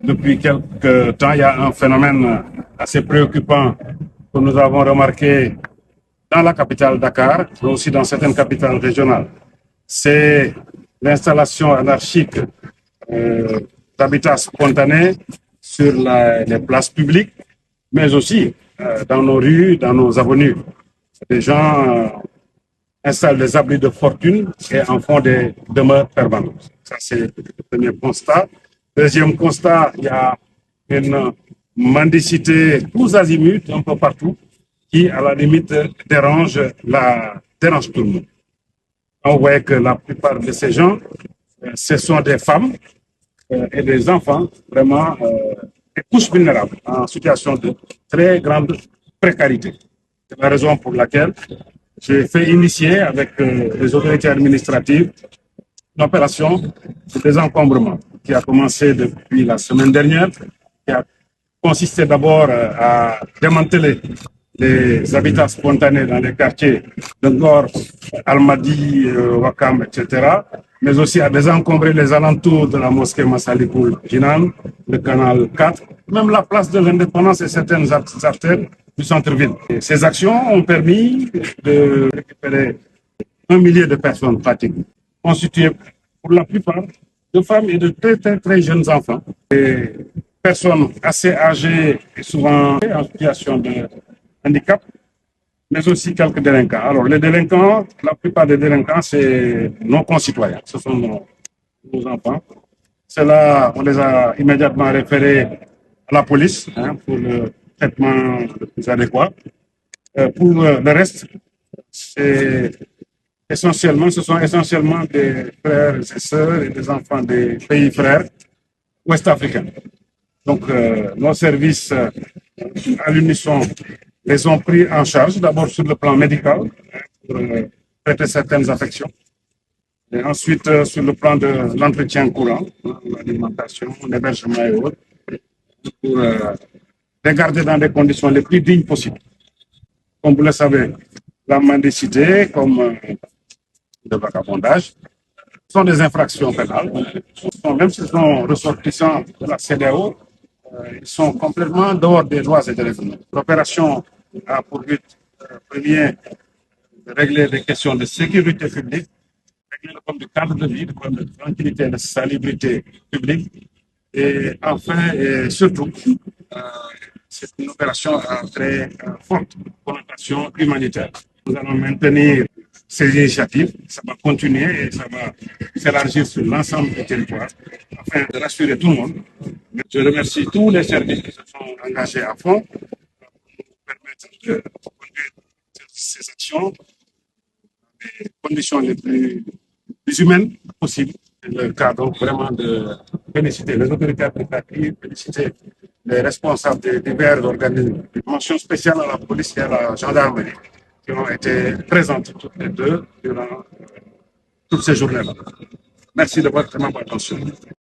Depuis quelque temps, il y a un phénomène assez préoccupant que nous avons remarqué dans la capitale Dakar, mais aussi dans certaines capitales régionales. C'est l'installation anarchique euh, d'habitats spontanés sur les places publiques, mais aussi dans nos rues, dans nos avenues. Des gens installent des abris de fortune et en font des demeures permanentes. Ça, c'est le premier constat. Deuxième constat, il y a une mendicité tous azimuts, un peu partout, qui, à la limite, dérange tout le monde. On voit que la plupart de ces gens, ce sont des femmes et des enfants vraiment des couches vulnérables en situation de très grande précarité. C'est la raison pour laquelle j'ai fait initier avec les autorités administratives une opération de désencombrement qui a commencé depuis la semaine dernière, qui a consisté d'abord à démanteler les habitats spontanés dans les quartiers de Ngor, Almadi, Wakam, etc., mais aussi à désencombrer les alentours de la mosquée Massalikoul Jinan, le canal 4, même la place de l'Indépendance et certaines artères du centre-ville. Ces actions ont permis de récupérer 1 millier de personnes pratiquement, constituées pour la plupart de femmes et de très jeunes enfants. Des personnes assez âgées et souvent en situation de handicap, mais aussi quelques délinquants. Alors, les délinquants, la plupart des délinquants, c'est nos concitoyens, ce sont nos enfants. Cela, on les a immédiatement référés à la police pour le traitement le plus adéquat. Pour le reste, ce sont essentiellement des frères et sœurs et des enfants des pays frères ouest-africains. Donc, nos services, à l'unisson, les ont pris en charge, d'abord sur le plan médical, pour traiter certaines affections, et ensuite sur le plan de l'entretien courant, l'alimentation, l'hébergement et autres, pour les garder dans des conditions les plus dignes possibles. Comme vous le savez, la mendicité, comme le vagabondage, sont des infractions pénales. Même s'ils sont ressortissants de la CEDEAO, ils sont complètement dehors des lois et des règlements. L'opération a pour but premier de régler des questions de sécurité publique, régler le problème du cadre de vie, le problème de tranquillité et de salubrité publique. Et enfin, et surtout, c'est une opération à très forte connotation humanitaire. Nous allons maintenir ces initiatives, ça va continuer et ça va s'élargir sur l'ensemble du territoire afin de rassurer tout le monde. Je remercie tous les services qui se sont engagés à fond pour nous permettre de conduire ces actions dans les conditions les plus humaines possibles. Le cadre vraiment de féliciter les autorités administratives, féliciter les responsables des divers organismes. Une mention spéciale à la police et à la gendarmerie qui ont été présentes toutes les deux durant toutes ces journées-là. Merci de votre attention.